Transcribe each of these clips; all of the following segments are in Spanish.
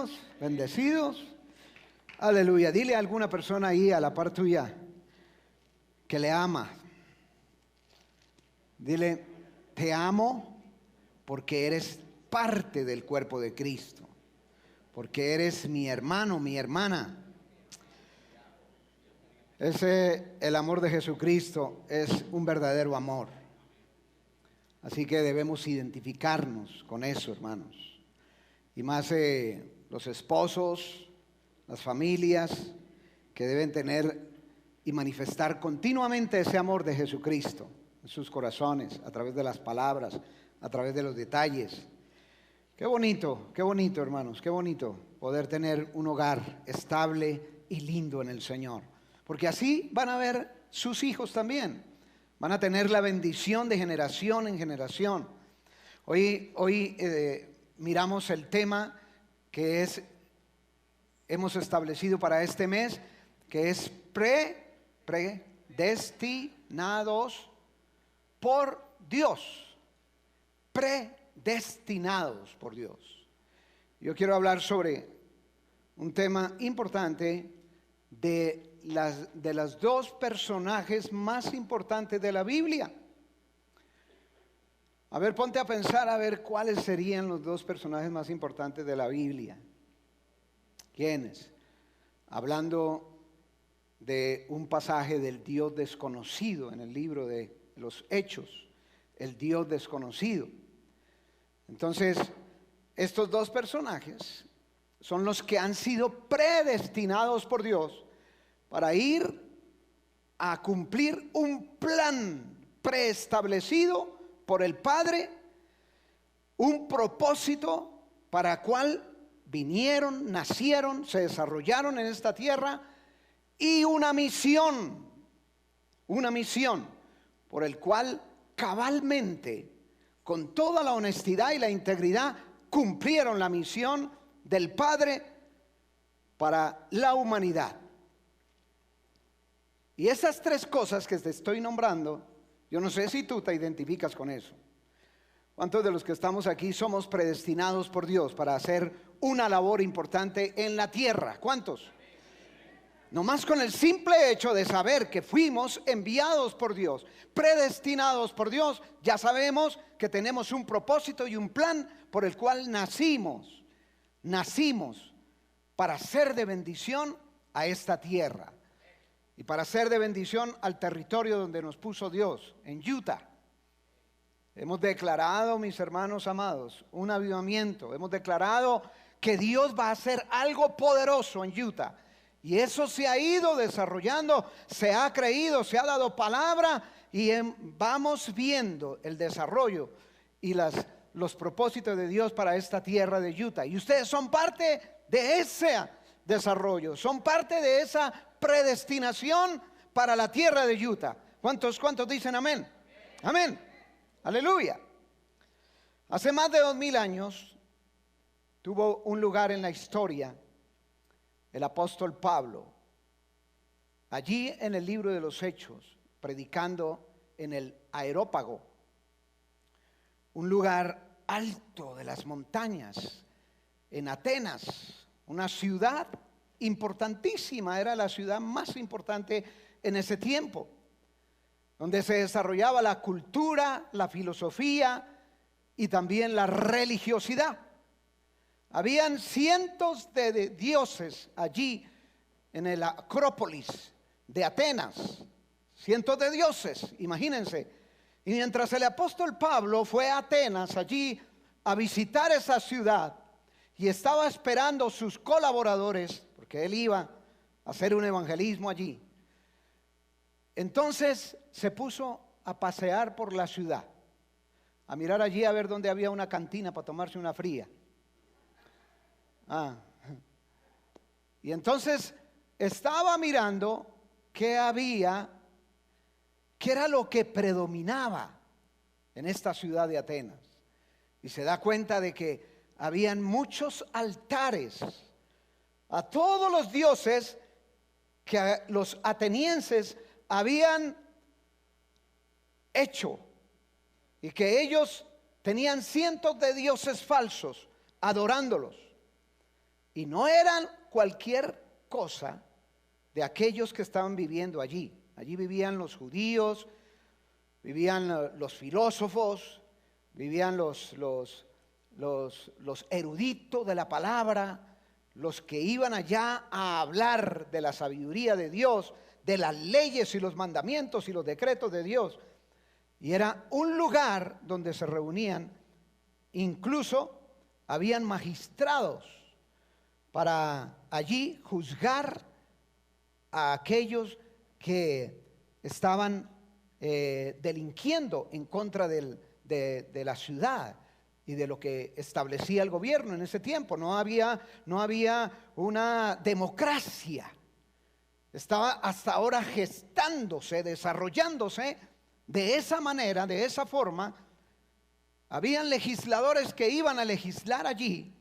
bendecidos, bendecidos. Aleluya. Dile a alguna persona ahí a la par tuya que le ama. Dile, te amo porque eres parte del cuerpo de Cristo, porque eres mi hermano, mi hermana. El amor de Jesucristo es un verdadero amor. Así que debemos identificarnos con eso, hermanos. Y más los esposos, las familias, que deben tener y manifestar continuamente ese amor de Jesucristo en sus corazones, a través de las palabras, a través de los detalles. Qué bonito, hermanos, qué bonito poder tener un hogar estable y lindo en el Señor. Porque así van a ver sus hijos también. Van a tener la bendición de generación en generación. Hoy miramos el tema que hemos establecido para este mes, que es predestinados por Dios. Predestinados por Dios. Yo quiero hablar sobre un tema importante de las dos personajes más importantes de la Biblia. A ver, ponte a pensar a ver cuáles serían los dos personajes más importantes de la Biblia. ¿Quiénes? Hablando de un pasaje del Dios desconocido en el libro de los Hechos, el Dios desconocido. Entonces, estos dos personajes son los que han sido predestinados por Dios para ir a cumplir un plan preestablecido por el Padre, un propósito para el cual vinieron, nacieron, se desarrollaron en esta tierra, y una misión por el cual cabalmente, con toda la honestidad y la integridad, cumplieron la misión del Padre para la humanidad. Y esas tres cosas que te estoy nombrando, yo no sé si tú te identificas con eso. ¿Cuántos de los que estamos aquí somos predestinados por Dios para hacer una labor importante en la tierra? ¿Cuántos? Nomás con el simple hecho de saber que fuimos enviados por Dios, predestinados por Dios, ya sabemos que tenemos un propósito y un plan por el cual nacimos para ser de bendición a esta tierra y para ser de bendición al territorio donde nos puso Dios, en Utah. Hemos declarado, mis hermanos amados, un avivamiento. Hemos declarado que Dios va a hacer algo poderoso en Utah. Y eso se ha ido desarrollando, se ha creído, se ha dado palabra y vamos viendo el desarrollo y los propósitos de Dios para esta tierra de Utah. Y ustedes son parte de ese desarrollo, son parte de esa predestinación para la tierra de Utah. ¿Cuántos dicen amén? Amén. Aleluya. Hace más de 2000 años tuvo un lugar en la historia el apóstol Pablo, allí en el libro de los Hechos, predicando en el Areópago, un lugar alto de las montañas, en Atenas, una ciudad importantísima, era la ciudad más importante en ese tiempo, donde se desarrollaba la cultura, la filosofía y también la religiosidad. Habían cientos de dioses allí en el Acrópolis de Atenas, cientos de dioses, imagínense. Y mientras el apóstol Pablo fue a Atenas allí a visitar esa ciudad y estaba esperando sus colaboradores, porque él iba a hacer un evangelismo allí, entonces se puso a pasear por la ciudad, a mirar allí a ver dónde había una cantina para tomarse una fría. Y entonces estaba mirando qué era lo que predominaba en esta ciudad de Atenas. Y se da cuenta de que habían muchos altares a todos los dioses que los atenienses habían hecho, y que ellos tenían cientos de dioses falsos adorándolos. Y no eran cualquier cosa de aquellos que estaban viviendo allí. Allí vivían los judíos, vivían los filósofos, vivían los eruditos de la palabra, los que iban allá a hablar de la sabiduría de Dios, de las leyes y los mandamientos y los decretos de Dios. Y era un lugar donde se reunían, incluso habían magistrados para allí juzgar a aquellos que estaban delinquiendo en contra de la ciudad y de lo que establecía el gobierno en ese tiempo. No había una democracia. Estaba hasta ahora gestándose, desarrollándose de esa manera, de esa forma. Habían legisladores que iban a legislar allí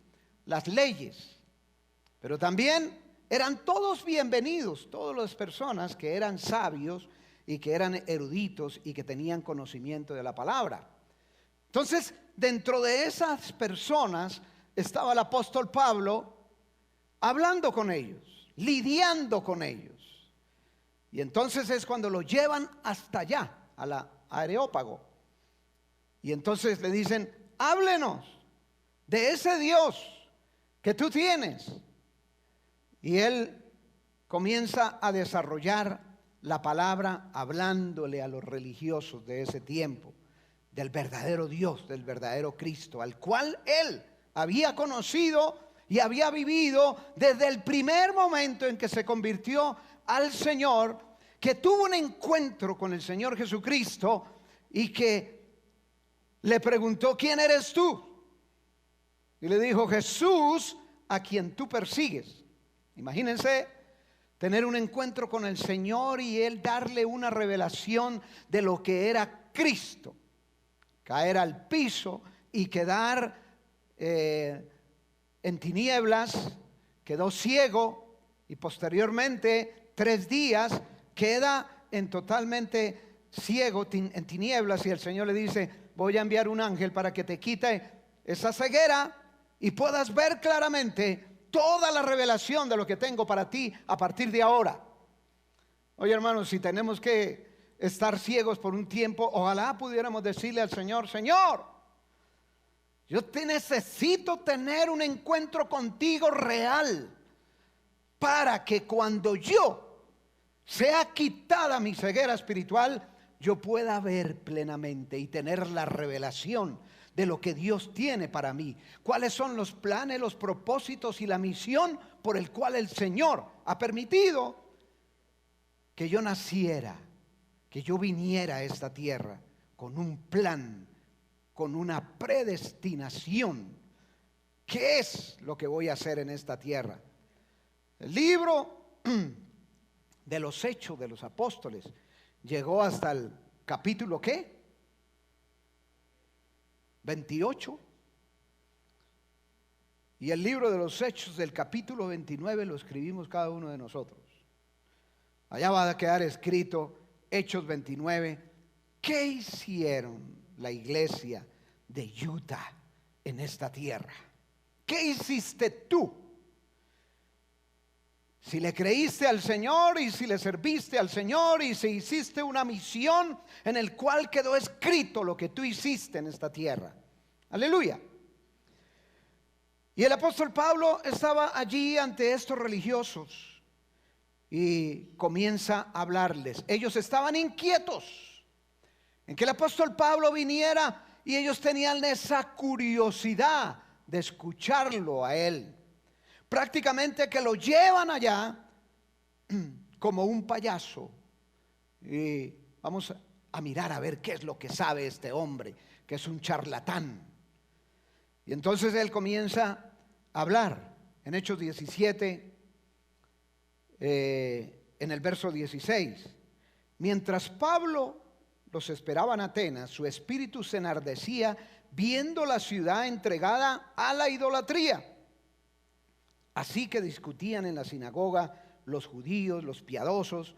las leyes, pero también eran todos bienvenidos, todas las personas que eran sabios y que eran eruditos y que tenían conocimiento de la palabra. Entonces, dentro de esas personas estaba el apóstol Pablo hablando con ellos, lidiando con ellos. Y entonces es cuando lo llevan hasta allá, a la Areópago. Y entonces le dicen: háblenos de ese Dios que tú tienes. Y él comienza a desarrollar la palabra hablándole a los religiosos de ese tiempo, del verdadero Dios, del verdadero Cristo, al cual él había conocido y había vivido desde el primer momento en que se convirtió al Señor, que tuvo un encuentro con el Señor Jesucristo y que le preguntó: ¿quién eres tú? Y le dijo: Jesús, a quien tú persigues. Imagínense tener un encuentro con el Señor y él darle una revelación de lo que era Cristo, caer al piso y quedar en tinieblas, quedó ciego y posteriormente 3 días queda en totalmente ciego, en tinieblas, y el Señor le dice: voy a enviar un ángel para que te quite esa ceguera y puedas ver claramente toda la revelación de lo que tengo para ti a partir de ahora. Oye, hermanos, si tenemos que estar ciegos por un tiempo, ojalá pudiéramos decirle al Señor: Señor, yo te necesito tener un encuentro contigo real, para que cuando yo sea quitada mi ceguera espiritual, yo pueda ver plenamente y tener la revelación de lo que Dios tiene para mí, cuáles son los planes, los propósitos y la misión por el cual el Señor ha permitido que yo naciera, que yo viniera a esta tierra con un plan, con una predestinación. ¿Qué es lo que voy a hacer en esta tierra? El libro de los Hechos de los Apóstoles llegó hasta el capítulo ¿qué? 28. Y el libro de los Hechos del capítulo 29 lo escribimos cada uno de nosotros. Allá va a quedar escrito Hechos 29. ¿Qué hicieron la iglesia de Utah en esta tierra? ¿Qué hiciste tú? Si le creíste al Señor y si le serviste al Señor y si hiciste una misión en el cual quedó escrito lo que tú hiciste en esta tierra. Aleluya. Y el apóstol Pablo estaba allí ante estos religiosos y comienza a hablarles. Ellos estaban inquietos en que el apóstol Pablo viniera y ellos tenían esa curiosidad de escucharlo a él. Prácticamente que lo llevan allá como un payaso. Y vamos a mirar a ver qué es lo que sabe este hombre, que es un charlatán. Y entonces él comienza a hablar en Hechos 17, en el verso 16. Mientras Pablo los esperaba en Atenas, su espíritu se enardecía viendo la ciudad entregada a la idolatría. Así que discutían en la sinagoga los judíos, los piadosos,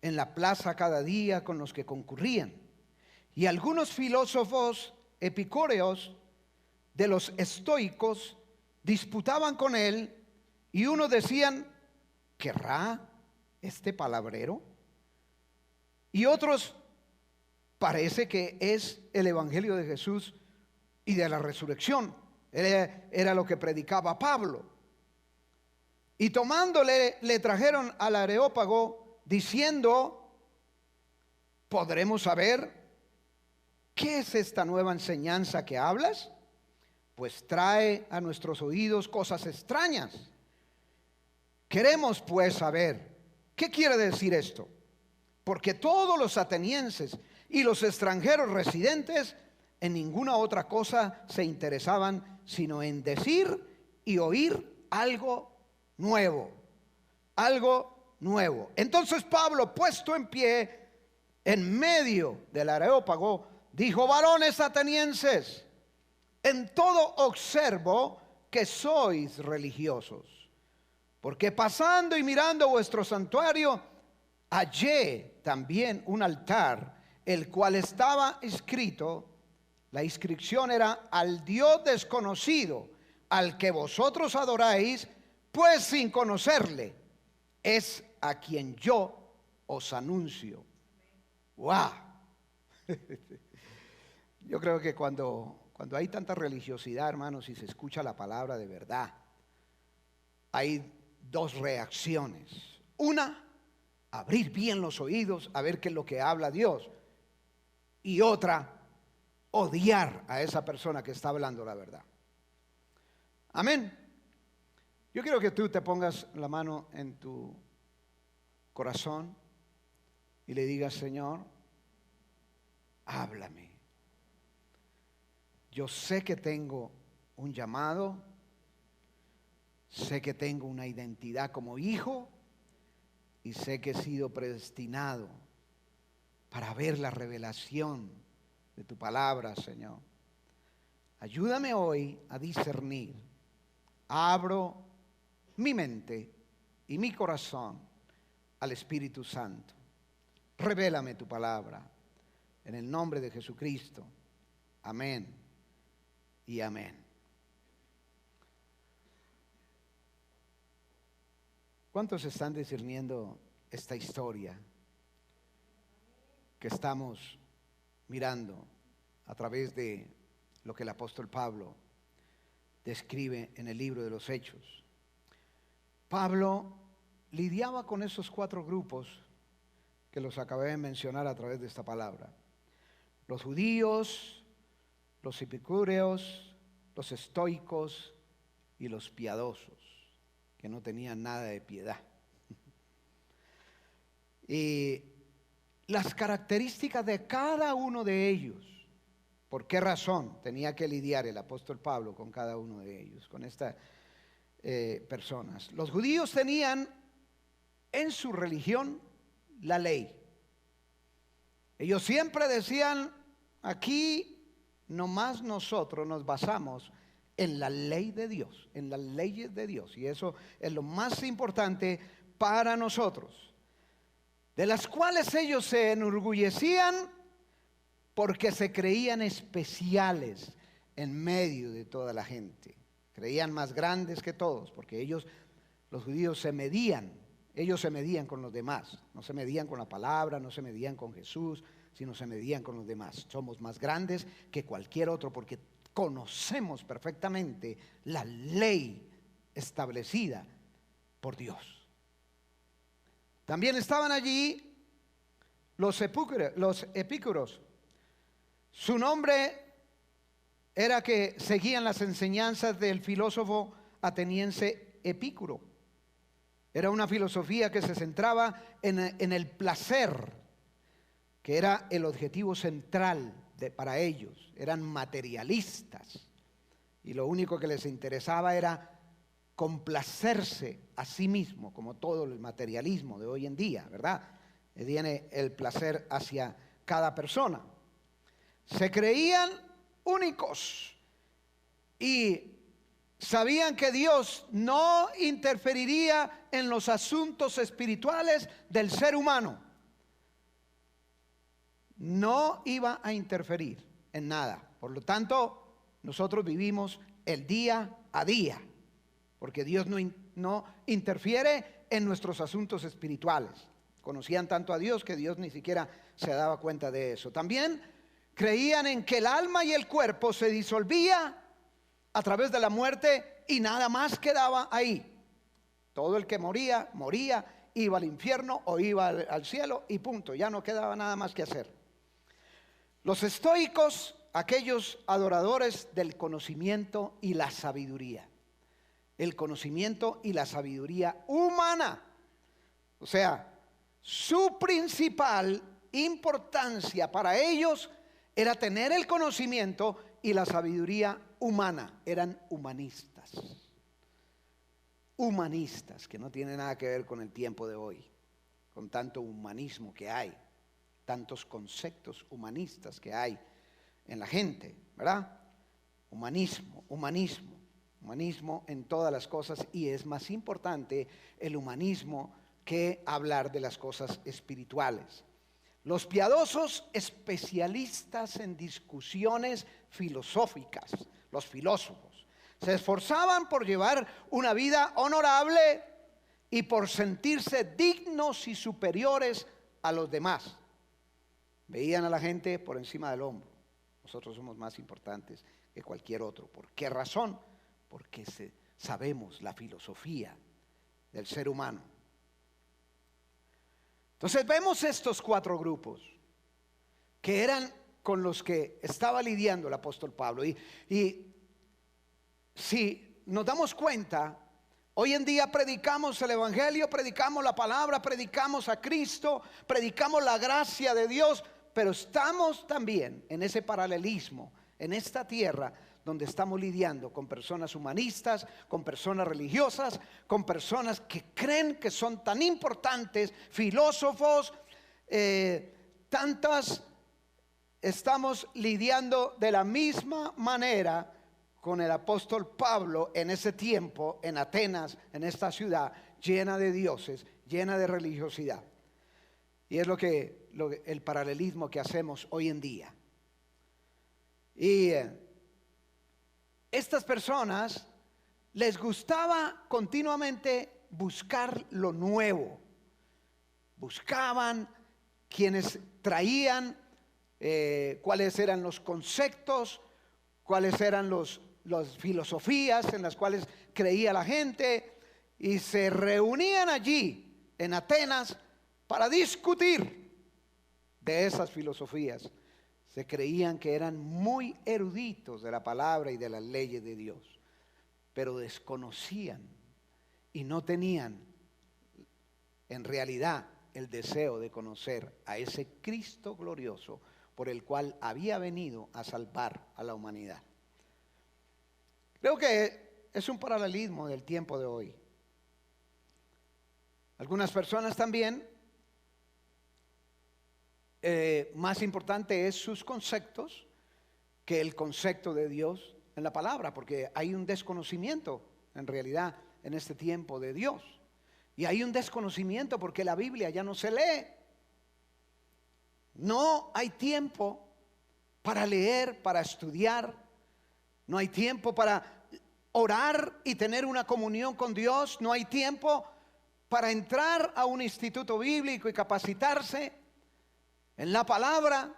en la plaza cada día con los que concurrían. Y algunos filósofos epicúreos de los estoicos disputaban con él Y unos decían, ¿querrá este palabrero? Y otros, parece que es el evangelio de Jesús y de la resurrección. Era lo que predicaba Pablo. Y tomándole, le trajeron al Areópago diciendo, ¿podremos saber qué es esta nueva enseñanza que hablas? Pues trae a nuestros oídos cosas extrañas. Queremos pues saber, ¿qué quiere decir esto? Porque todos los atenienses y los extranjeros residentes en ninguna otra cosa se interesaban sino en decir y oír algo nuevo, algo nuevo. Entonces Pablo, puesto en pie en medio del Areópago, dijo: varones atenienses, en todo observo que sois religiosos, porque pasando y mirando vuestro santuario, hallé también un altar, el cual estaba escrito, la inscripción era: al Dios desconocido, al que vosotros adoráis, pues sin conocerle, es a quien yo os anuncio. ¡Wow! Yo creo que cuando hay tanta religiosidad, hermanos, y se escucha la palabra de verdad, hay dos reacciones. Una, abrir bien los oídos a ver qué es lo que habla Dios. Y otra, odiar a esa persona que está hablando la verdad. Amén. Yo quiero que tú te pongas la mano en tu corazón y le digas: Señor, háblame. Yo sé que tengo un llamado, sé que tengo una identidad como hijo y sé que he sido predestinado para ver la revelación de tu palabra, Señor. Ayúdame hoy a discernir. Abro mi mente y mi corazón al Espíritu Santo. Revélame tu palabra en el nombre de Jesucristo. Amén y amén. ¿Cuántos están discerniendo esta historia que estamos mirando a través de lo que el apóstol Pablo describe en el libro de los Hechos? Pablo lidiaba con esos 4 grupos que los acabé de mencionar a través de esta palabra: los judíos, los epicúreos, los estoicos y los piadosos, que no tenían nada de piedad. Y las características de cada uno de ellos. ¿Por qué razón tenía que lidiar el apóstol Pablo con cada uno de ellos, con estas personas? Los judíos tenían en su religión la ley. Ellos siempre decían: aquí nomás nosotros nos basamos en la ley de Dios, en las leyes de Dios, y eso es lo más importante para nosotros, de las cuales ellos se enorgullecían porque se creían especiales en medio de toda la gente. Creían más grandes que todos, porque ellos, los judíos, ellos se medían con los demás. No se medían con la palabra, no se medían con Jesús, sino se medían con los demás. Somos más grandes que cualquier otro porque conocemos perfectamente la ley establecida por Dios. También estaban allí los epicúreos. Su nombre era que seguían las enseñanzas del filósofo ateniense Epicuro. Era una filosofía que se centraba en el placer, que era el objetivo central para ellos. Eran materialistas y lo único que les interesaba era complacerse a sí mismo, como todo el materialismo de hoy en día, ¿verdad? Viene el placer hacia cada persona. Se creían únicos y sabían que Dios no interferiría en los asuntos espirituales del ser humano. No iba a interferir en nada. Por lo tanto, nosotros vivimos el día a día, porque Dios no interfiere en nuestros asuntos espirituales. Conocían tanto a Dios que Dios ni siquiera se daba cuenta de eso. También creían en que el alma y el cuerpo se disolvía a través de la muerte y nada más quedaba ahí. Todo el que moría, moría, iba al infierno o iba al cielo y punto, ya no quedaba nada más que hacer. Los estoicos, aquellos adoradores del conocimiento y la sabiduría. El conocimiento y la sabiduría humana. O sea, su principal importancia para ellos era tener el conocimiento y la sabiduría humana. Eran humanistas. Humanistas, que no tiene nada que ver con el tiempo de hoy, con tanto humanismo que hay, tantos conceptos humanistas que hay en la gente, ¿verdad? Humanismo en todas las cosas, y es más importante el humanismo que hablar de las cosas espirituales. Los piadosos, especialistas en discusiones filosóficas, los filósofos, se esforzaban por llevar una vida honorable y por sentirse dignos y superiores a los demás. Veían a la gente por encima del hombro. Nosotros somos más importantes que cualquier otro. ¿Por qué razón? Porque sabemos la filosofía del ser humano. Entonces vemos estos cuatro grupos que eran con los que estaba lidiando el apóstol Pablo. Y si nos damos cuenta, hoy en día predicamos el evangelio, predicamos la palabra, predicamos a Cristo, predicamos la gracia de Dios, pero estamos también en ese paralelismo, en esta tierra donde estamos lidiando con personas humanistas, con personas religiosas, con personas que creen que son tan importantes, filósofos, estamos lidiando de la misma manera con el apóstol Pablo en ese tiempo, en Atenas, en esta ciudad llena de dioses, llena de religiosidad. Y es el paralelismo que hacemos hoy en día. Y estas personas les gustaba continuamente buscar lo nuevo. Buscaban quienes traían cuáles eran los conceptos, cuáles eran las filosofías en las cuales creía la gente, y se reunían allí en Atenas para discutir de esas filosofías. Se creían que eran muy eruditos de la palabra y de las leyes de Dios, pero desconocían y no tenían en realidad el deseo de conocer a ese Cristo glorioso por el cual había venido a salvar a la humanidad. Creo que es un paralelismo del tiempo de hoy. Algunas personas también, más importante es sus conceptos que el concepto de Dios en la palabra, porque hay un desconocimiento en realidad en este tiempo de Dios. Y hay un desconocimiento porque la Biblia ya no se lee. No hay tiempo para leer, para estudiar. No hay tiempo para orar y tener una comunión con Dios. No hay tiempo para entrar a un instituto bíblico y capacitarse en la palabra.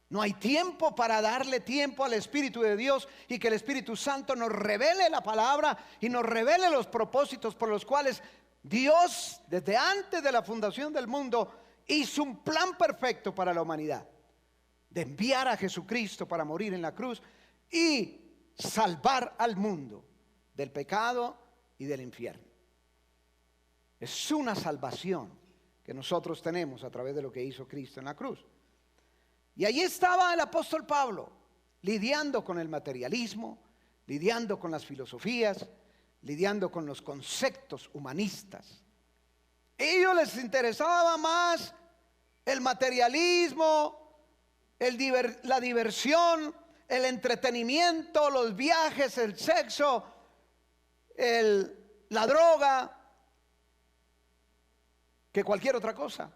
No hay tiempo para darle tiempo al Espíritu de Dios y que el Espíritu Santo nos revele la palabra y nos revele los propósitos por los cuales Dios, desde antes de la fundación del mundo, hizo un plan perfecto para la humanidad, de enviar a Jesucristo para morir en la cruz y salvar al mundo del pecado y del infierno. Es una salvación que nosotros tenemos a través de lo que hizo Cristo en la cruz. Y allí estaba el apóstol Pablo, lidiando con el materialismo, lidiando con las filosofías, lidiando con los conceptos humanistas. A ellos les interesaba más el materialismo, la diversión, el entretenimiento, los viajes, el sexo, la droga, que cualquier otra cosa.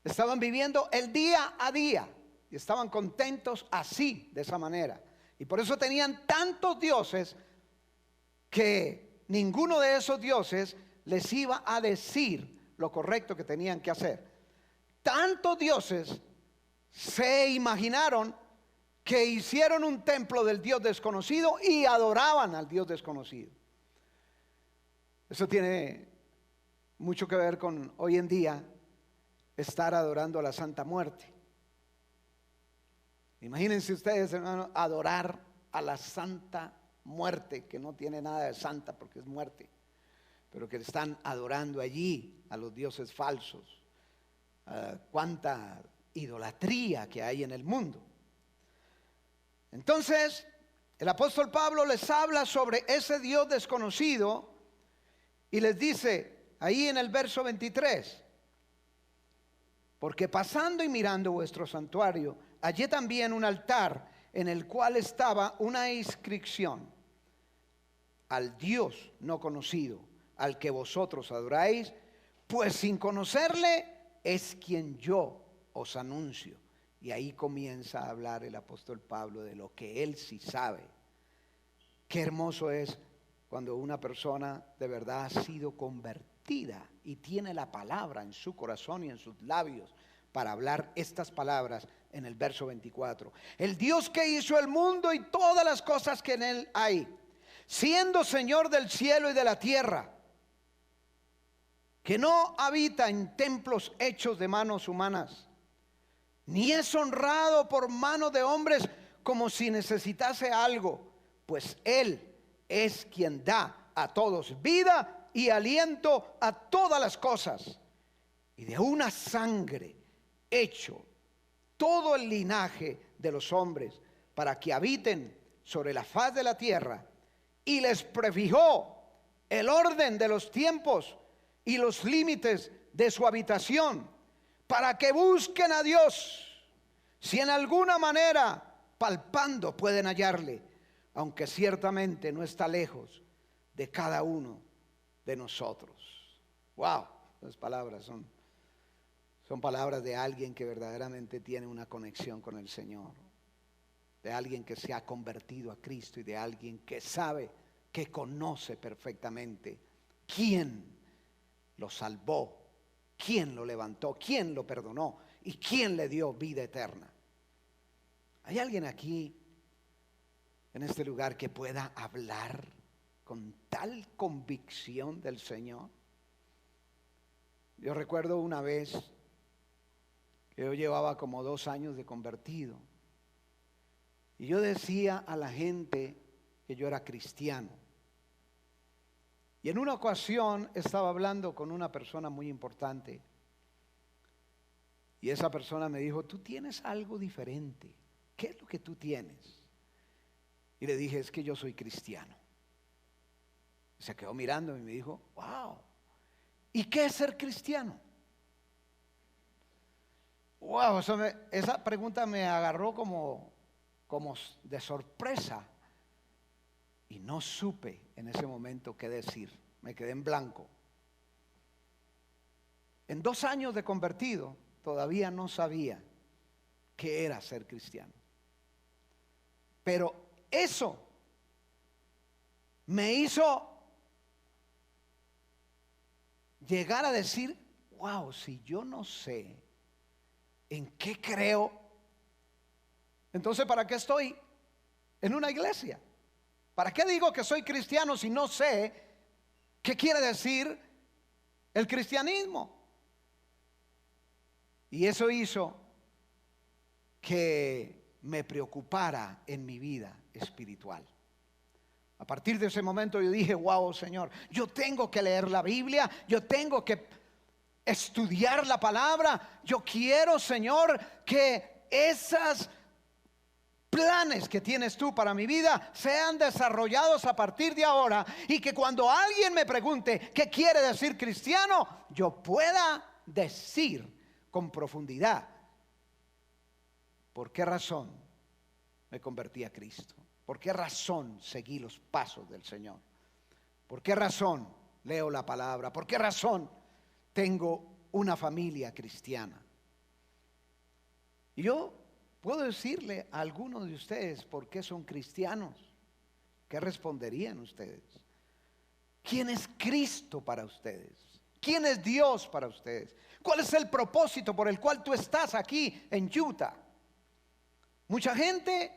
Estaban viviendo el día a día y estaban contentos así, de esa manera. Y por eso tenían tantos dioses que ninguno de esos dioses les iba a decir lo correcto que tenían que hacer. Tantos dioses se imaginaron que hicieron un templo del Dios desconocido y adoraban al Dios desconocido. Eso tiene mucho que ver con hoy en día estar adorando a la Santa Muerte. Imagínense ustedes, hermanos, adorar a la Santa Muerte, que no tiene nada de santa porque es muerte, pero que están adorando allí a los dioses falsos. Cuánta idolatría que hay en el mundo. Entonces, el apóstol Pablo les habla sobre ese Dios desconocido y les dice ahí en el verso 23: porque pasando y mirando vuestro santuario, hallé también un altar en el cual estaba una inscripción: al Dios no conocido, al que vosotros adoráis, pues sin conocerle es quien yo os anuncio. Y ahí comienza a hablar el apóstol Pablo de lo que él sí sabe. Qué hermoso es cuando una persona de verdad ha sido convertida y tiene la palabra en su corazón y en sus labios para hablar estas palabras en el verso 24. El Dios que hizo el mundo y todas las cosas que en él hay, siendo Señor del cielo y de la tierra, que no habita en templos hechos de manos humanas, ni es honrado por mano de hombres como si necesitase algo, pues Él es quien da a todos vida y aliento a todas las cosas, y de una sangre hecho todo el linaje de los hombres para que habiten sobre la faz de la tierra, y les prefijó el orden de los tiempos y los límites de su habitación, para que busquen a Dios, si en alguna manera palpando pueden hallarle, aunque ciertamente no está lejos de cada uno de nosotros. Wow, las palabras son palabras de alguien que verdaderamente tiene una conexión con el Señor, de alguien que se ha convertido a Cristo y de alguien que sabe, que conoce perfectamente quién lo salvó, quién lo levantó, quién lo perdonó y quién le dio vida eterna. ¿Hay alguien aquí en este lugar que pueda hablar con tal convicción del Señor? Yo recuerdo una vez que yo llevaba como 2 años de convertido y yo decía a la gente que yo era cristiano. Y en una ocasión estaba hablando con una persona muy importante y esa persona me dijo: tú tienes algo diferente. ¿Qué es lo que tú tienes? Y le dije: es que yo soy cristiano. Se quedó mirando y me dijo: wow, ¿y qué es ser cristiano? Wow, esa pregunta me agarró como de sorpresa. Y no supe en ese momento qué decir. Me quedé en blanco. En 2 años de convertido todavía no sabía qué era ser cristiano. Pero eso me hizo llegar a decir: wow, si yo no sé en qué creo, entonces ¿para qué estoy en una iglesia? ¿Para qué digo que soy cristiano si no sé qué quiere decir el cristianismo? Y eso hizo que me preocupara en mi vida espiritual. A partir de ese momento yo dije: wow, Señor, yo tengo que leer la Biblia, yo tengo que estudiar la palabra. Yo quiero, Señor, que esas planes que tienes tú para mi vida sean desarrollados a partir de ahora, y que cuando alguien me pregunte qué quiere decir cristiano, yo pueda decir con profundidad por qué razón me convertí a Cristo, por qué razón seguí los pasos del Señor, por qué razón leo la palabra, por qué razón tengo una familia cristiana. Y yo puedo decirle a algunos de ustedes por qué son cristianos. ¿Qué responderían ustedes? ¿Quién es Cristo para ustedes? ¿Quién es Dios para ustedes? ¿Cuál es el propósito por el cual tú estás aquí en Utah? Mucha gente,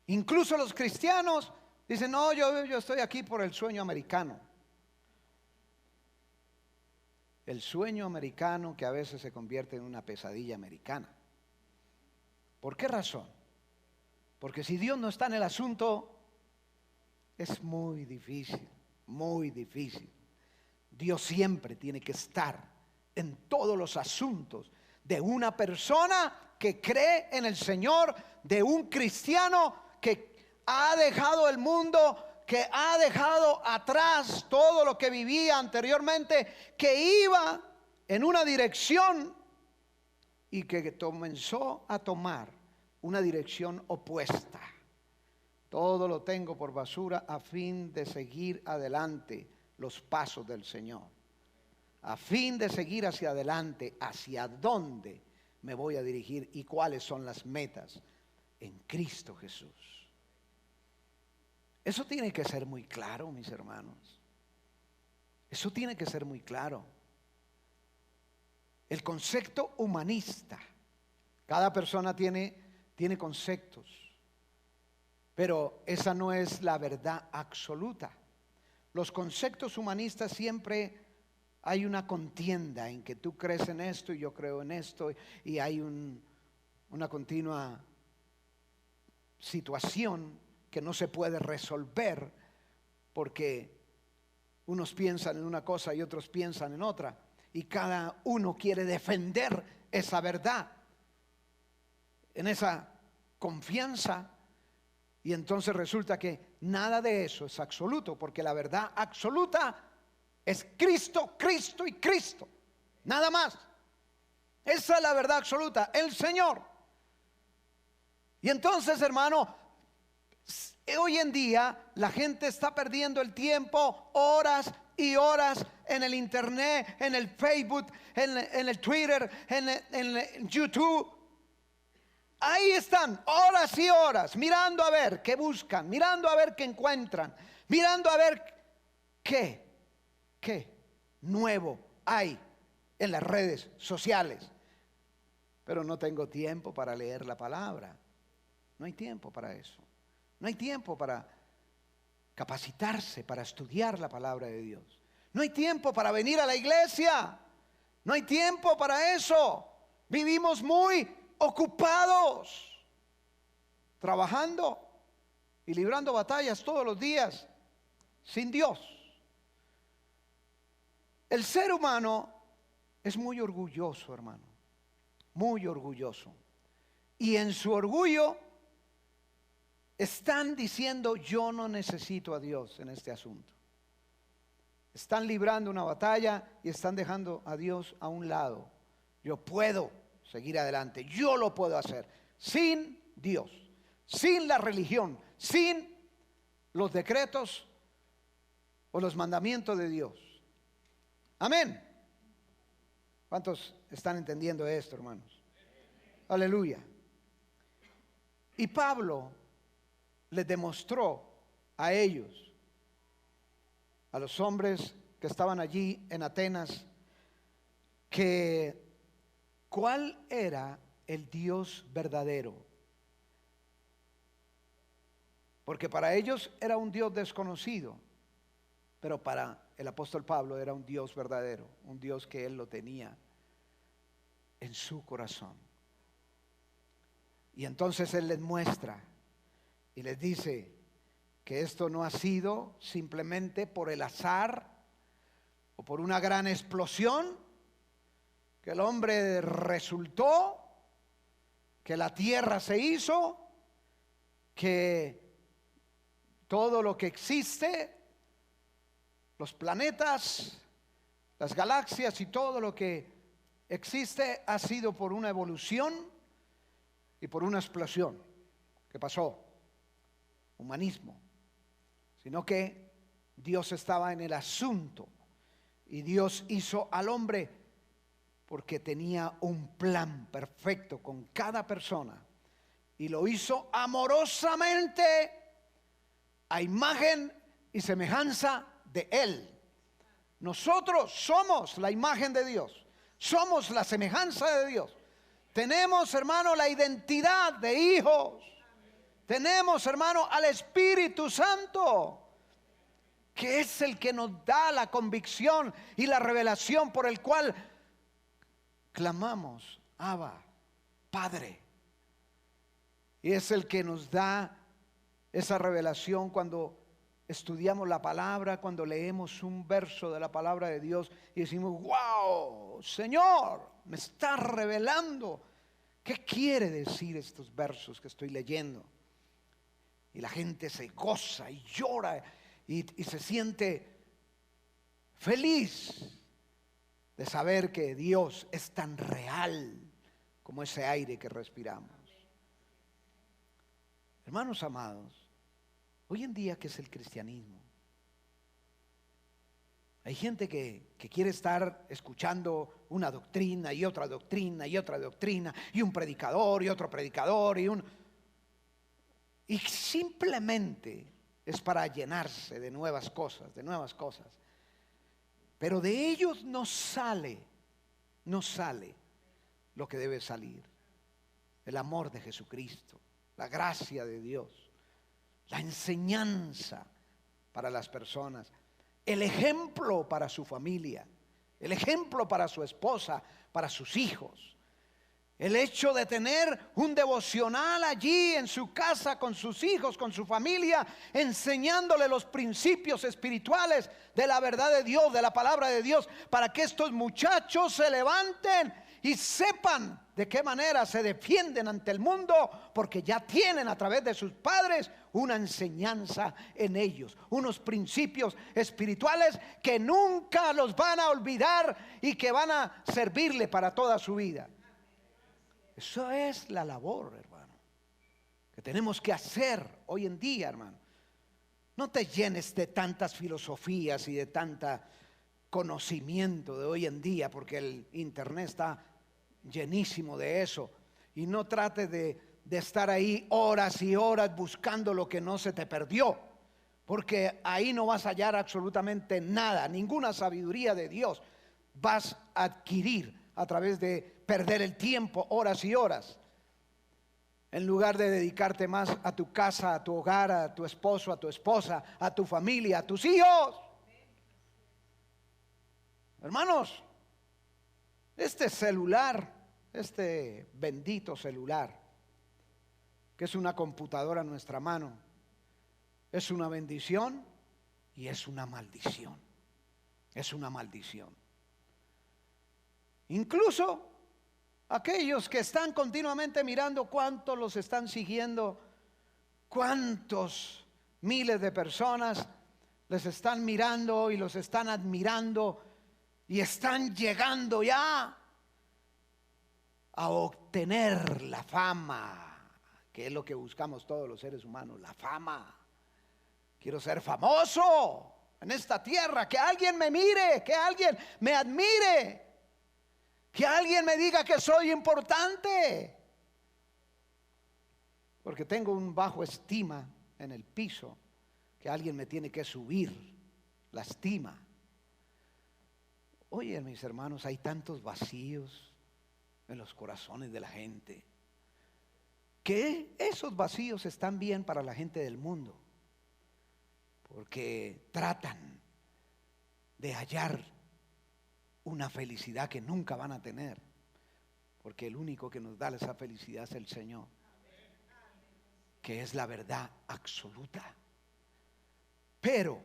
incluso los cristianos, dicen, no, yo estoy aquí por el sueño americano. El sueño americano que a veces se convierte en una pesadilla americana. ¿Por qué razón? Porque si Dios no está en el asunto, es muy difícil, muy difícil. Dios siempre tiene que estar en todos los asuntos de una persona que cree en el Señor, de un cristiano que ha dejado el mundo, que ha dejado atrás todo lo que vivía anteriormente, que iba en una dirección y que comenzó a tomar una dirección opuesta. Todo lo tengo por basura a fin de seguir adelante los pasos del Señor, a fin de seguir hacia adelante, hacia dónde me voy a dirigir y cuáles son las metas en Cristo Jesús. Eso tiene que ser muy claro, mis hermanos. Eso tiene que ser muy claro. El concepto humanista, cada persona tiene conceptos, pero esa no es la verdad absoluta. Los conceptos humanistas siempre hay una contienda en que tú crees en esto y yo creo en esto, y hay una continua situación que no se puede resolver porque unos piensan en una cosa y otros piensan en otra, y cada uno quiere defender esa verdad en esa confianza. Y entonces resulta que nada de eso es absoluto, porque la verdad absoluta es Cristo, Cristo y Cristo. Nada más. Esa es la verdad absoluta, el Señor. Y entonces, hermano, hoy en día la gente está perdiendo el tiempo, horas y horas en el internet, en el Facebook, en el Twitter, en el YouTube. Ahí están horas y horas mirando a ver qué buscan, mirando a ver qué encuentran, mirando a ver qué nuevo hay en las redes sociales. Pero no tengo tiempo para leer la palabra. No hay tiempo para eso. No hay tiempo para capacitarse, para estudiar la palabra de Dios. No hay tiempo para venir a la iglesia. No hay tiempo para eso. Vivimos muy ocupados, trabajando y librando batallas todos los días sin Dios. El ser humano es muy orgulloso, hermano, muy orgulloso. Y en su orgullo están diciendo, yo no necesito a Dios en este asunto. Están librando una batalla y están dejando a Dios a un lado. Yo puedo seguir adelante, yo lo puedo hacer sin Dios, sin la religión, sin los decretos o los mandamientos de Dios. Amén. ¿Cuántos están entendiendo esto, hermanos? Aleluya. Y Pablo les demostró a ellos, a los hombres que estaban allí en Atenas, que cuál era el Dios verdadero. Porque para ellos era un Dios desconocido, pero para el apóstol Pablo era un Dios verdadero, un Dios que él lo tenía en su corazón. Y entonces él les muestra y les dice que esto no ha sido simplemente por el azar o por una gran explosión, que el hombre resultó, que la tierra se hizo, que todo lo que existe, los planetas, las galaxias y todo lo que existe ha sido por una evolución y por una explosión que pasó, humanismo, sino que Dios estaba en el asunto y Dios hizo al hombre porque tenía un plan perfecto con cada persona y lo hizo amorosamente a imagen y semejanza de Él. Nosotros somos la imagen de Dios, somos la semejanza de Dios. Tenemos, hermano, la identidad de hijos. Tenemos, hermano, al Espíritu Santo, que es el que nos da la convicción y la revelación por el cual clamamos, Abba, Padre. Y es el que nos da esa revelación cuando estudiamos la palabra, cuando leemos un verso de la palabra de Dios y decimos, wow, Señor, me está revelando qué quiere decir estos versos que estoy leyendo. Y la gente se goza y llora y se siente feliz de saber que Dios es tan real como ese aire que respiramos. Hermanos amados, hoy en día, ¿qué es el cristianismo? Hay gente que quiere estar escuchando una doctrina y otra doctrina y otra doctrina y un predicador y otro predicador y simplemente es para llenarse de nuevas cosas, Pero de ellos no sale lo que debe salir. El amor de Jesucristo, la gracia de Dios, la enseñanza para las personas, el ejemplo para su familia, el ejemplo para su esposa, para sus hijos. El hecho de tener un devocional allí en su casa con sus hijos, con su familia, enseñándole los principios espirituales de la verdad de Dios, de la palabra de Dios, para que estos muchachos se levanten y sepan de qué manera se defienden ante el mundo, porque ya tienen a través de sus padres una enseñanza en ellos, unos principios espirituales que nunca los van a olvidar y que van a servirle para toda su vida. Eso es la labor, hermano, que tenemos que hacer hoy en día, hermano. No te llenes de tantas filosofías y de tanta conocimiento de hoy en día, porque el internet está llenísimo de eso. Y no trates de estar ahí horas y horas buscando lo que no se te perdió, porque ahí no vas a hallar absolutamente nada, ninguna sabiduría de Dios vas a adquirir a través de perder el tiempo horas y horas, en lugar de dedicarte más a tu casa, a tu hogar, a tu esposo, a tu esposa, a tu familia, a tus hijos. Hermanos, este celular, este bendito celular, que es una computadora en nuestra mano, es una bendición y es una maldición. Es una maldición. Incluso aquellos que están continuamente mirando cuántos los están siguiendo, cuántos miles de personas les están mirando y los están admirando y están llegando ya a obtener la fama, que es lo que buscamos todos los seres humanos, la fama. Quiero ser famoso en esta tierra, que alguien me mire, que alguien me admire, que alguien me diga que soy importante, porque tengo un bajo estima en el piso, que alguien me tiene que subir la estima. Oye, mis hermanos, hay tantos vacíos en los corazones de la gente, que esos vacíos están bien para la gente del mundo, porque tratan de hallar una felicidad que nunca van a tener, porque el único que nos da esa felicidad es el Señor, que es la verdad absoluta. Pero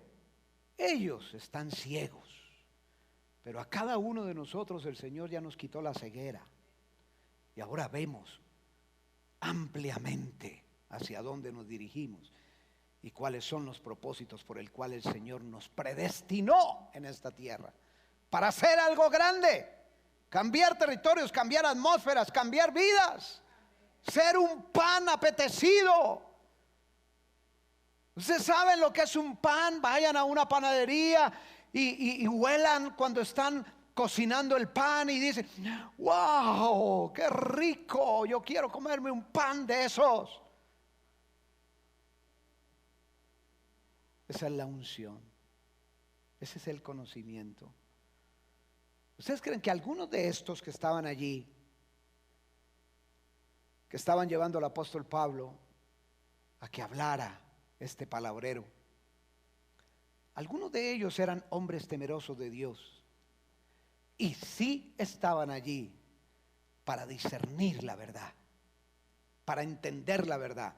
ellos están ciegos. Pero a cada uno de nosotros el Señor ya nos quitó la ceguera y ahora vemos ampliamente hacia dónde nos dirigimos y cuáles son los propósitos por el cual el Señor nos predestinó en esta tierra para hacer algo grande, cambiar territorios, cambiar atmósferas, cambiar vidas, ser un pan apetecido. Ustedes saben lo que es un pan. Vayan a una panadería y huelan cuando están cocinando el pan y dicen: wow, qué rico, yo quiero comerme un pan de esos. Esa es la unción. Ese es el conocimiento. ¿Ustedes creen que algunos de estos que estaban allí, que estaban llevando al apóstol Pablo a que hablara este palabrero, algunos de ellos eran hombres temerosos de Dios y sí estaban allí para discernir la verdad, para entender la verdad,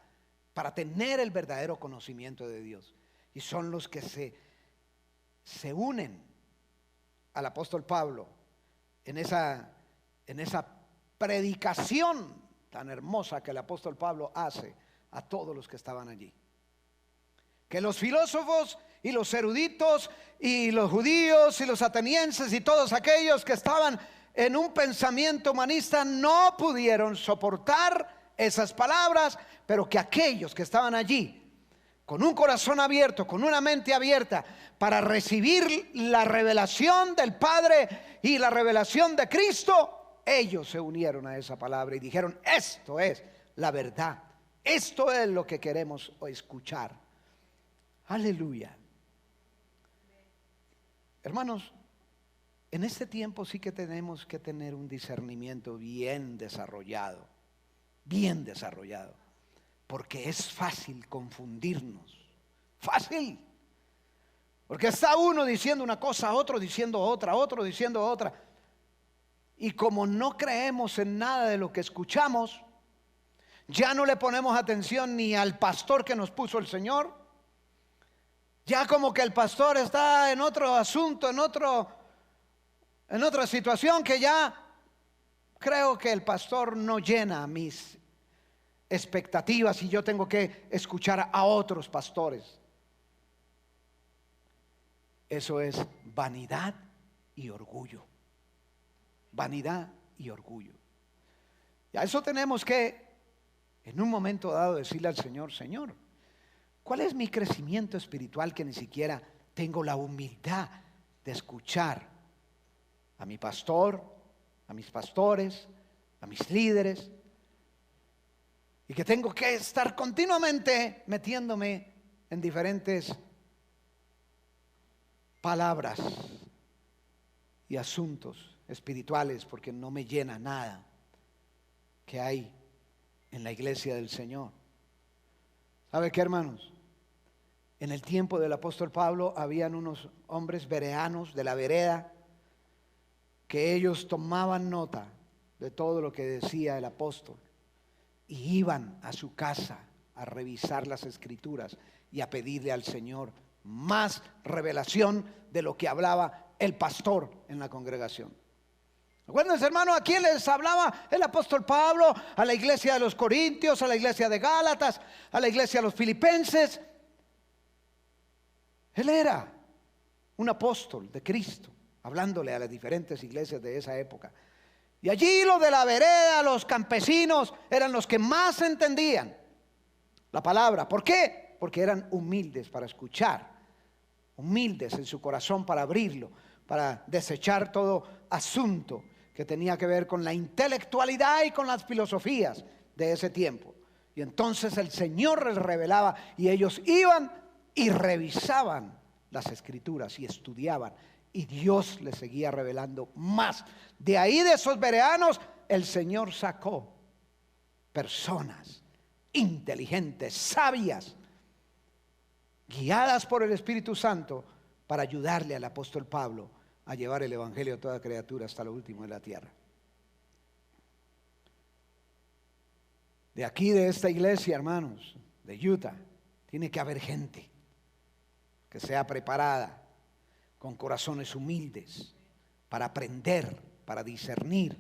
para tener el verdadero conocimiento de Dios? Y son los que se unen al apóstol Pablo en esa predicación tan hermosa que el apóstol Pablo hace a todos los que estaban allí. Que los filósofos y los eruditos y los judíos y los atenienses y todos aquellos que estaban en un pensamiento humanista no pudieron soportar esas palabras, pero que aquellos que estaban allí con un corazón abierto, con una mente abierta para recibir la revelación del Padre y la revelación de Cristo, ellos se unieron a esa palabra y dijeron: esto es la verdad, esto es lo que queremos escuchar. Aleluya. Hermanos, en este tiempo sí que tenemos que tener un discernimiento bien desarrollado, porque es fácil confundirnos, fácil, porque está uno diciendo una cosa, otro diciendo otra, otro diciendo otra, y como no creemos en nada de lo que escuchamos, ya no le ponemos atención ni al pastor que nos puso el Señor. Ya como que el pastor está en otro asunto, en otra situación, que ya creo que el pastor no llena mis expectativas y yo tengo que escuchar a otros pastores. Eso es vanidad y orgullo. Vanidad y orgullo. Y a eso tenemos que en un momento dado decirle al Señor: Señor, ¿cuál es mi crecimiento espiritual que ni siquiera tengo la humildad de escuchar a mi pastor, a mis pastores, a mis líderes? Y que tengo que estar continuamente metiéndome en diferentes palabras y asuntos espirituales, porque no me llena nada que hay en la iglesia del Señor. ¿Sabe qué, hermanos? En el tiempo del apóstol Pablo habían unos hombres bereanos de la vereda que ellos tomaban nota de todo lo que decía el apóstol y iban a su casa a revisar las escrituras y a pedirle al Señor más revelación de lo que hablaba el pastor en la congregación. Acuérdense, hermano, ¿a quién les hablaba el apóstol Pablo? A la iglesia de los Corintios, a la iglesia de Gálatas, a la iglesia de los Filipenses. Él era un apóstol de Cristo, hablándole a las diferentes iglesias de esa época. Y allí los de la vereda, los campesinos, eran los que más entendían la palabra. ¿Por qué? Porque eran humildes para escuchar, humildes en su corazón para abrirlo, para desechar todo asunto que tenía que ver con la intelectualidad y con las filosofías de ese tiempo. Y entonces el Señor les revelaba y ellos iban y revisaban las escrituras y estudiaban, y Dios les seguía revelando más. De ahí, de esos bereanos, el Señor sacó personas inteligentes, sabias, guiadas por el Espíritu Santo, para ayudarle al apóstol Pablo a llevar el evangelio a toda criatura hasta lo último de la tierra. De aquí, de esta iglesia, hermanos, de Utah, tiene que haber gente que sea preparada, con corazones humildes, para aprender, para discernir,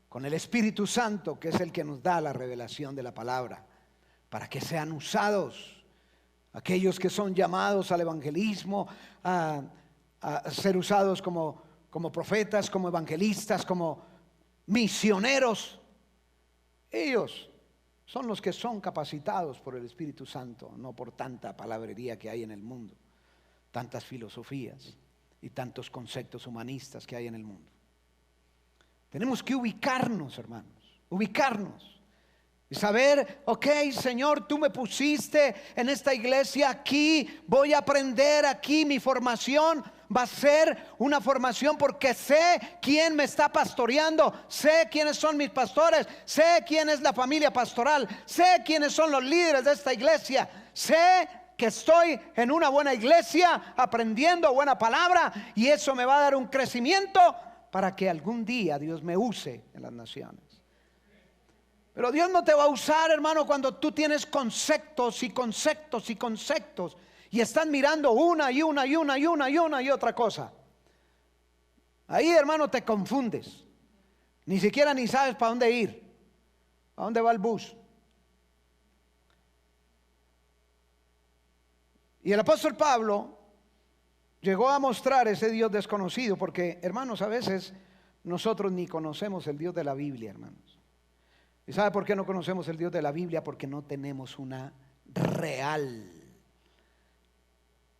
con el Espíritu Santo, que es el que nos da la revelación de la palabra, para que sean usados aquellos que son llamados al evangelismo, a ser usados como profetas, como evangelistas, como misioneros. Ellos son los que son capacitados por el Espíritu Santo, no por tanta palabrería que hay en el mundo, tantas filosofías y tantos conceptos humanistas que hay en el mundo. Tenemos que ubicarnos, hermanos, ubicarnos y saber: ok, Señor, tú me pusiste en esta iglesia, aquí voy a aprender, aquí mi formación va a ser una formación porque sé quién me está pastoreando, sé quiénes son mis pastores, sé quién es la familia pastoral, sé quiénes son los líderes de esta iglesia, sé que estoy en una buena iglesia aprendiendo buena palabra, y eso me va a dar un crecimiento para que algún día Dios me use en las naciones. Pero Dios no te va a usar, hermano, cuando tú tienes conceptos y conceptos y conceptos y estás mirando una y otra cosa. Ahí, hermano, te confundes. Ni siquiera ni sabes para dónde ir, a dónde va el bus. Y el apóstol Pablo llegó a mostrar ese Dios desconocido, porque, hermanos, a veces nosotros ni conocemos el Dios de la Biblia, hermanos. ¿Y sabe por qué no conocemos el Dios de la Biblia? Porque no tenemos una real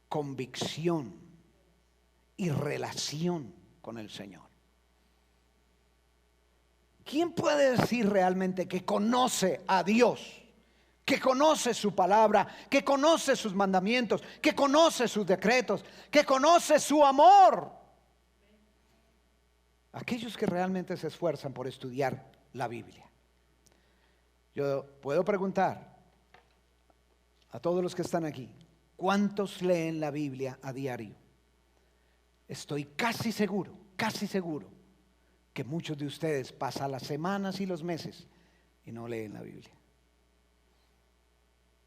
convicción y relación con el Señor. ¿Quién puede decir realmente que conoce a Dios? Que conoce su palabra, que conoce sus mandamientos, que conoce sus decretos, que conoce su amor. Aquellos que realmente se esfuerzan por estudiar la Biblia. Yo puedo preguntar a todos los que están aquí, ¿cuántos leen la Biblia a diario? Estoy casi seguro que muchos de ustedes pasan las semanas y los meses y no leen la Biblia.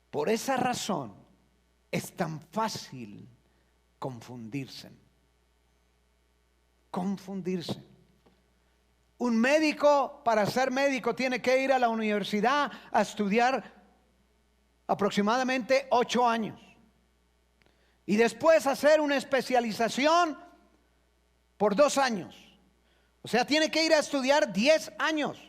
Por esa razón es tan fácil confundirse. Un médico, para ser médico, tiene que ir a la universidad a estudiar aproximadamente 8 años y después hacer una especialización por 2 años. O sea, tiene que ir a estudiar 10 años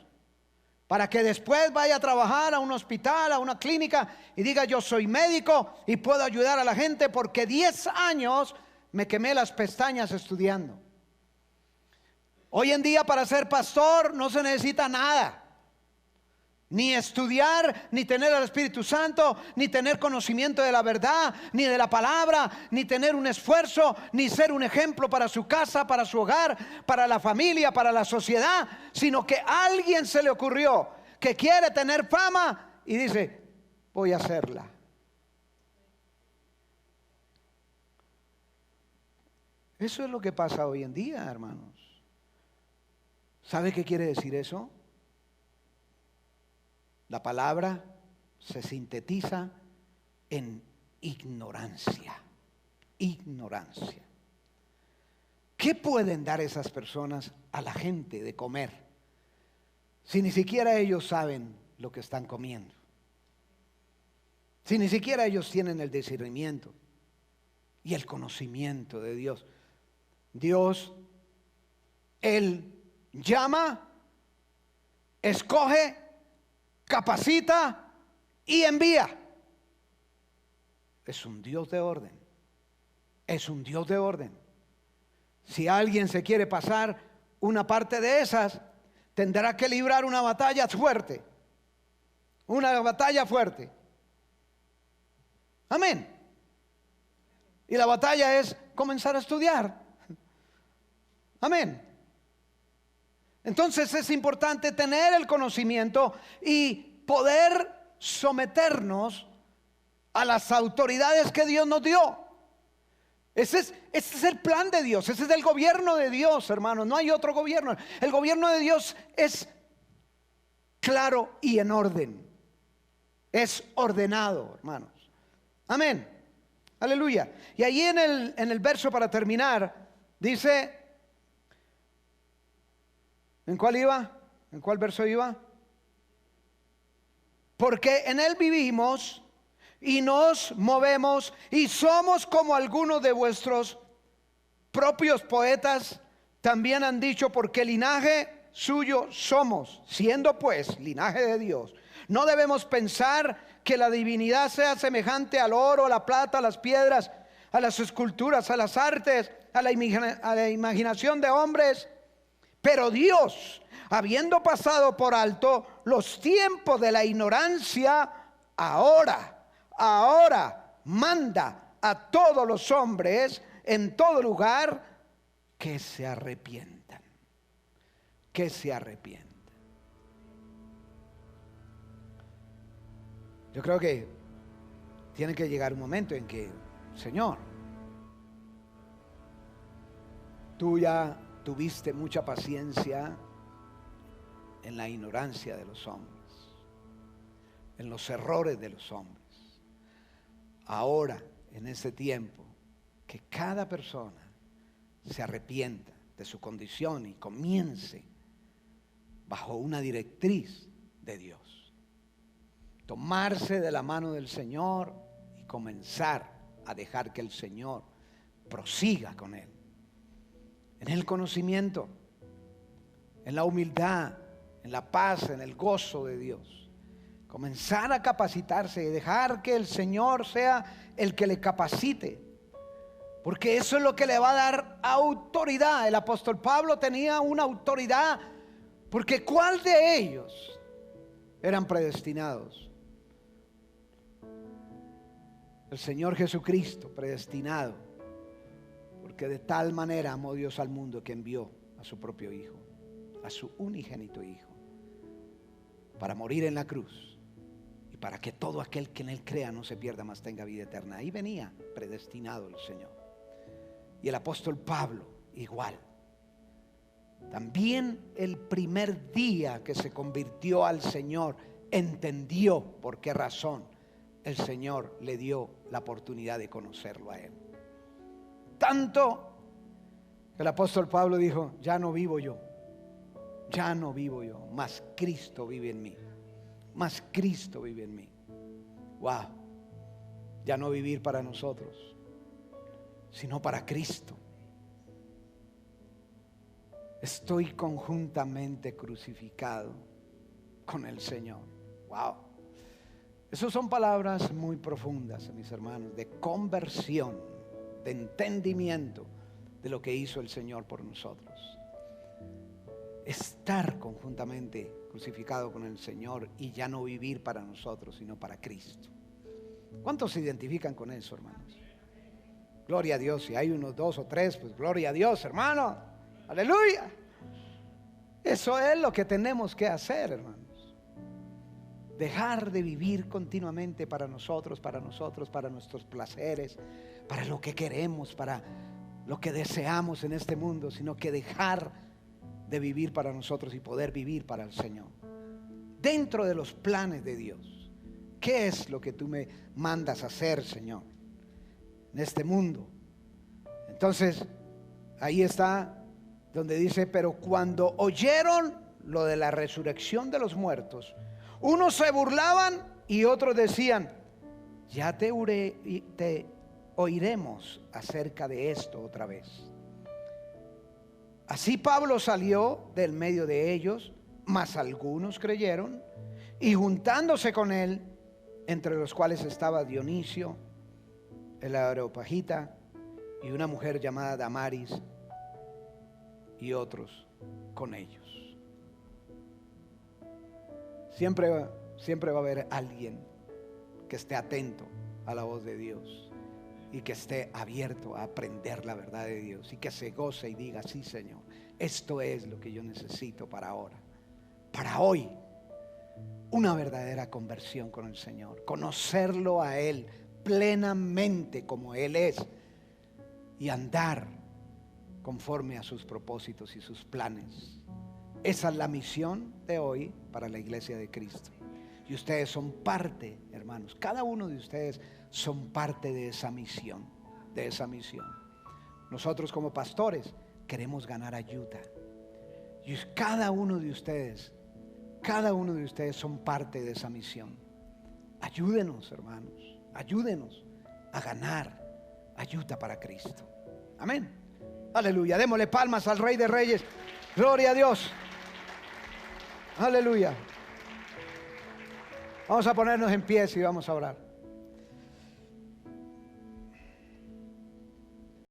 para que después vaya a trabajar a un hospital, a una clínica y diga: yo soy médico y puedo ayudar a la gente porque 10 años me quemé las pestañas estudiando. Hoy en día, para ser pastor no se necesita nada, ni estudiar, ni tener al Espíritu Santo, ni tener conocimiento de la verdad, ni de la palabra, ni tener un esfuerzo, ni ser un ejemplo para su casa, para su hogar, para la familia, para la sociedad, sino que a alguien se le ocurrió que quiere tener fama y dice: voy a hacerla. Eso es lo que pasa hoy en día, hermanos. ¿Sabe qué quiere decir eso? La palabra se sintetiza en ignorancia. Ignorancia. ¿Qué pueden dar esas personas a la gente de comer si ni siquiera ellos saben lo que están comiendo? Si ni siquiera ellos tienen el discernimiento y el conocimiento de Dios. Dios, Él llama, escoge, capacita y envía. Es un Dios de orden. Es un Dios de orden. Si alguien se quiere pasar una parte de esas, tendrá que librar una batalla fuerte. Una batalla fuerte. Amén. Y la batalla es comenzar a estudiar. Amén. Entonces es importante tener el conocimiento y poder someternos a las autoridades que Dios nos dio. Ese es el plan de Dios, ese es el gobierno de Dios, hermanos. No hay otro gobierno. El gobierno de Dios es claro y en orden. Es ordenado, hermanos. Amén. Aleluya. Y allí en el verso, para terminar, dice... ¿En cuál iba? ¿En cuál verso iba? Porque en Él vivimos y nos movemos y somos como algunos de vuestros propios poetas también han dicho, porque linaje suyo somos, siendo pues linaje de Dios. No debemos pensar que la divinidad sea semejante al oro, a la plata, a las piedras, a las esculturas, a las artes, a la imaginación de hombres. Pero Dios, habiendo pasado por alto los tiempos de la ignorancia, ahora manda a todos los hombres en todo lugar, que se arrepientan. Que se arrepientan. Yo creo que tiene que llegar un momento en que, Señor, tú ya tuviste mucha paciencia en la ignorancia de los hombres, en los errores de los hombres. Ahora, en este tiempo, que cada persona se arrepienta de su condición y comience bajo una directriz de Dios. Tomarse de la mano del Señor y comenzar a dejar que el Señor prosiga con él. En el conocimiento, en la humildad, en la paz, en el gozo de Dios. Comenzar a capacitarse y dejar que el Señor sea el que le capacite. Porque eso es lo que le va a dar autoridad. El apóstol Pablo tenía una autoridad. Porque ¿cuál de ellos eran predestinados? El Señor Jesucristo, predestinado. Porque de tal manera amó Dios al mundo que envió a su propio Hijo, a su unigénito Hijo, para morir en la cruz y para que todo aquel que en Él crea no se pierda, mas tenga vida eterna. Ahí venía predestinado el Señor. Y el apóstol Pablo igual. También el primer día que se convirtió al Señor, entendió por qué razón el Señor le dio la oportunidad de conocerlo a Él. Tanto que el apóstol Pablo dijo: ya no vivo yo, ya no vivo yo, mas Cristo vive en mí, mas Cristo vive en mí. Wow, ya no vivir para nosotros, sino para Cristo. Estoy conjuntamente crucificado con el Señor. Wow. Esas son palabras muy profundas, mis hermanos, de conversión, de entendimiento de lo que hizo el Señor por nosotros. Estar conjuntamente crucificado con el Señor y ya no vivir para nosotros, sino para Cristo. ¿Cuántos se identifican con eso, hermanos? Gloria a Dios. Si hay unos 2 o 3, pues gloria a Dios, hermano. Aleluya. Eso es lo que tenemos que hacer, hermanos. Dejar de vivir continuamente para nosotros, para nuestros placeres, para lo que queremos, para lo que deseamos en este mundo, sino que dejar de vivir para nosotros y poder vivir para el Señor. Dentro de los planes de Dios, ¿qué es lo que tú me mandas a hacer, Señor, en este mundo? Entonces, ahí está donde dice: pero cuando oyeron lo de la resurrección de los muertos, unos se burlaban y otros decían: ya te oiremos acerca de esto otra vez. Así Pablo salió del medio de ellos, mas algunos creyeron, y juntándose con él, entre los cuales estaba Dionisio, el areopagita, y una mujer llamada Damaris, y otros con ellos. Siempre va a haber alguien que esté atento a la voz de Dios y que esté abierto a aprender la verdad de Dios y que se goce y diga: sí, Señor, esto es lo que yo necesito para ahora, para hoy. Una verdadera conversión con el Señor, conocerlo a Él plenamente como Él es y andar conforme a sus propósitos y sus planes. Esa es la misión de hoy para la iglesia de Cristo. Y ustedes son parte, hermanos, cada uno de ustedes son parte de esa misión, de esa misión. Nosotros como pastores queremos ganar ayuda. Y cada uno de ustedes son parte de esa misión. Ayúdenos, hermanos, ayúdenos a ganar ayuda para Cristo. Amén. Aleluya. Démosle palmas al Rey de Reyes. Gloria a Dios. Aleluya. Vamos a ponernos en pie y vamos a orar.